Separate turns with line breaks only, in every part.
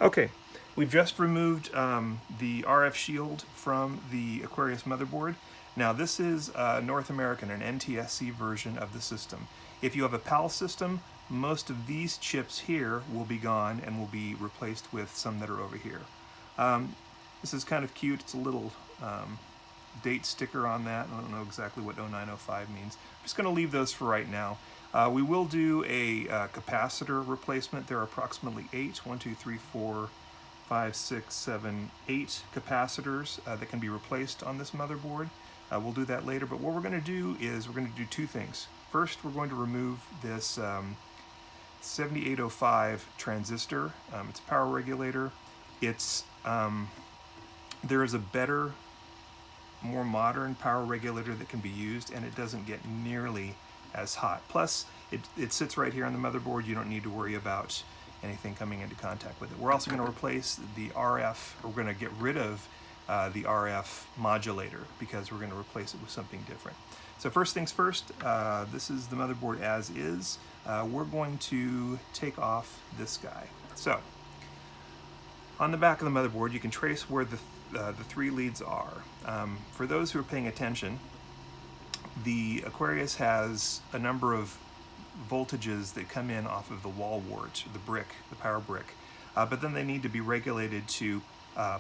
Okay, we've just removed the RF shield from the Aquarius motherboard. Now this is North American, an NTSC version of the system. If you have a PAL system, most of these chips here will be gone and will be replaced with some that are over here. This is kind of cute. It's a little date sticker on that. I don't know exactly what 0905 means. I'm just going to leave those for right now. We will do a capacitor replacement. There are approximately 8 capacitors that can be replaced on this motherboard. We'll do that later, but what we're going to do is we're going to do two things. First, we're going to remove this 7805 transistor. It's a power regulator. It's there is a better, more modern power regulator that can be used, and it doesn't get nearly as hot. Plus, it sits right here on the motherboard. You don't need to worry about anything coming into contact with it. We're also going to replace the RF, or we're going to get rid of the RF modulator because we're going to replace it with something different. So first things first, this is the motherboard as is. We're going to take off this guy. So on the back of the motherboard, you can trace where the 3 leads are. For those who are paying attention, the Aquarius has a number of voltages that come in off of the wall wart, the brick, the power brick, but then they need to be regulated to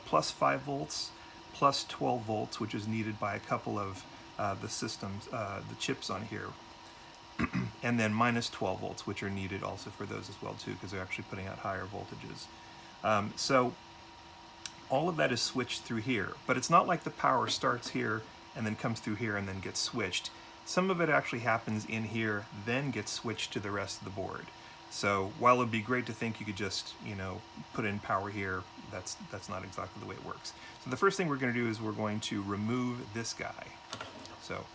plus 5 volts, plus 12 volts, which is needed by a couple of the systems, the chips on here, and then minus 12 volts, which are needed also for those as well too, because they're actually putting out higher voltages. So all of that is switched through here, but it's not like the power starts here and then comes through here and then gets switched. Some of it actually happens in here, then gets switched to the rest of the board. So while it'd be great to think you could just, you know, put in power here, that's not exactly the way it works. So the first thing we're going to do is we're going to remove this guy. So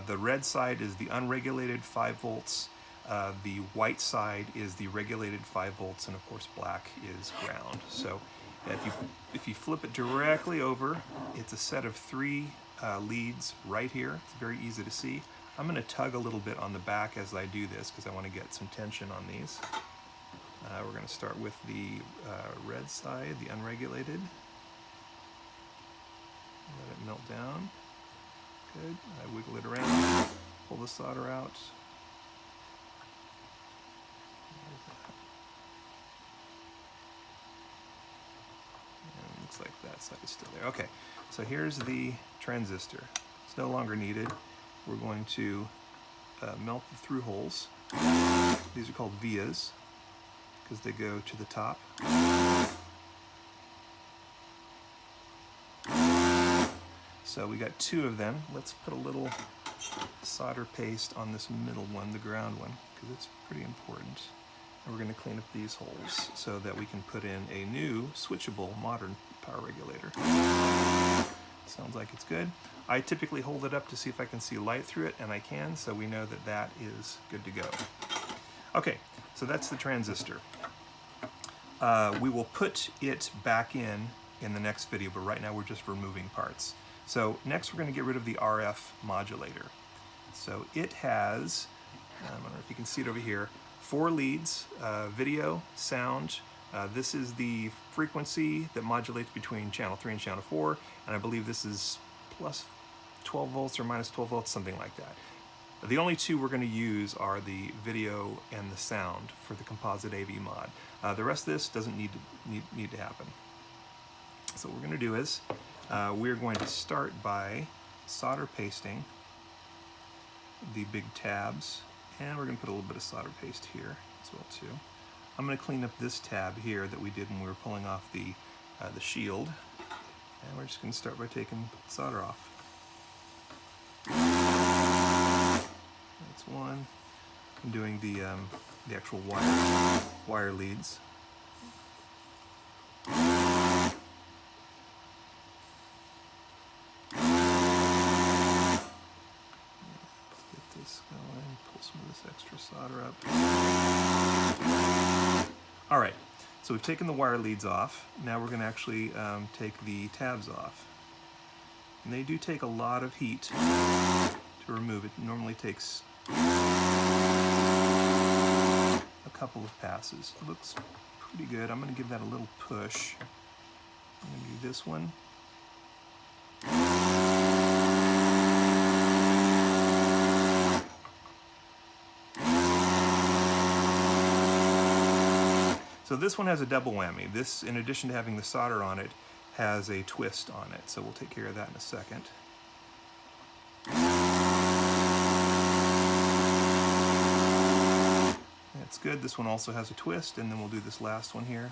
the red side is the unregulated 5 volts. The white side is the regulated 5 volts, and of course black is ground. So if you flip it directly over, it's a set of 3 leads right here. It's very easy to see. I'm going to tug a little bit on the back as I do this because I want to get some tension on these. We're going to start with the red side, the unregulated. Let it melt down. Good. I wiggle it around, pull the solder out. And looks like that side is still there. Okay, so here's the transistor. It's no longer needed. We're going to melt the through holes. These are called vias because they go to the top. So we got 2 of them. Let's put a little solder paste on this middle one, the ground one, because it's pretty important. And we're going to clean up these holes so that we can put in a new switchable modern power regulator. Sounds like it's good. I typically hold it up to see if I can see light through it, and I can, so we know that that is good to go. Okay, so that's the transistor. We will put it back in the next video, but right now we're just removing parts. So next we're going to get rid of the RF modulator. So it has, I don't know if you can see it over here, 4 leads, video, sound. This is the frequency that modulates between channel 3 and channel 4, and I believe this is plus 12 volts or minus 12 volts, something like that. The only 2 we're going to use are the video and the sound for the composite AV mod. The rest of this doesn't need to happen. So what we're going to do is we're going to start by solder pasting the big tabs, and we're going to put a little bit of solder paste here as well too. I'm going to clean up this tab here that we did when we were pulling off the shield, and we're just going to start by taking solder off. That's one. I'm doing the actual wire leads. Pull some of this extra solder up. All right, so we've taken the wire leads off. Now we're going to actually take the tabs off. And they do take a lot of heat to remove. It normally takes a couple of passes. It looks pretty good. I'm going to give that a little push. I'm going to do this one. So this one has a double whammy. This, in addition to having the solder on it, has a twist on it. So we'll take care of that in a second. That's good. This one also has a twist, and then we'll do this last one here.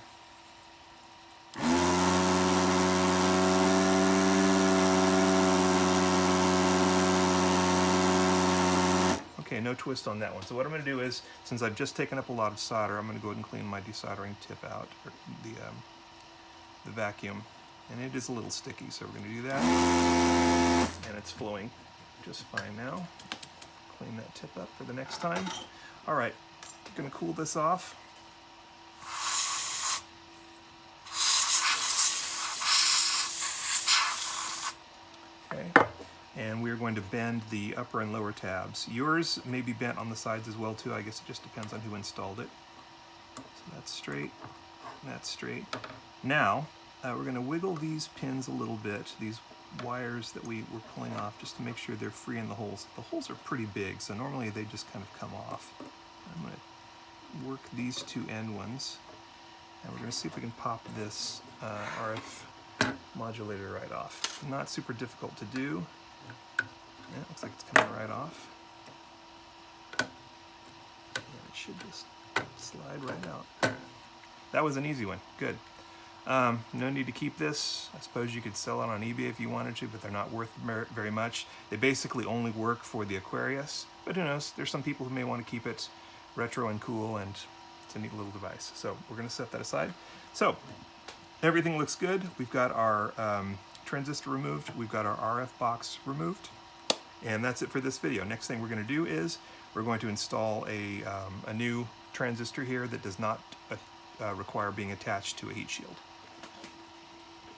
Okay, no twist on that one. So what I'm going to do is, since I've just taken up a lot of solder, I'm going to go ahead and clean my desoldering tip out, or the vacuum. And it is a little sticky, so we're going to do that. And it's flowing just fine now. Clean that tip up for the next time. All right, I'm going to cool this off. Okay. And we're going to bend the upper and lower tabs. Yours may be bent on the sides as well too. I guess it just depends on who installed it. So that's straight, that's straight. Now, we're going to wiggle these pins a little bit, these wires that we were pulling off, just to make sure they're free in the holes. The holes are pretty big, so normally they just kind of come off. I'm going to work these two end ones, and we're going to see if we can pop this RF modulator right off. Not super difficult to do. Yeah, looks like it's coming right off. And it should just slide right out. That was an easy one. Good. No need to keep this. I suppose you could sell it on eBay if you wanted to, but they're not worth very much. They basically only work for the Aquarius, but who knows? There's some people who may want to keep it retro and cool, and it's a neat little device. So we're going to set that aside. So everything looks good. We've got our transistor removed. We've got our RF box removed. And that's it for this video. Next thing we're going to do is we're going to install a new transistor here that does not require being attached to a heat shield.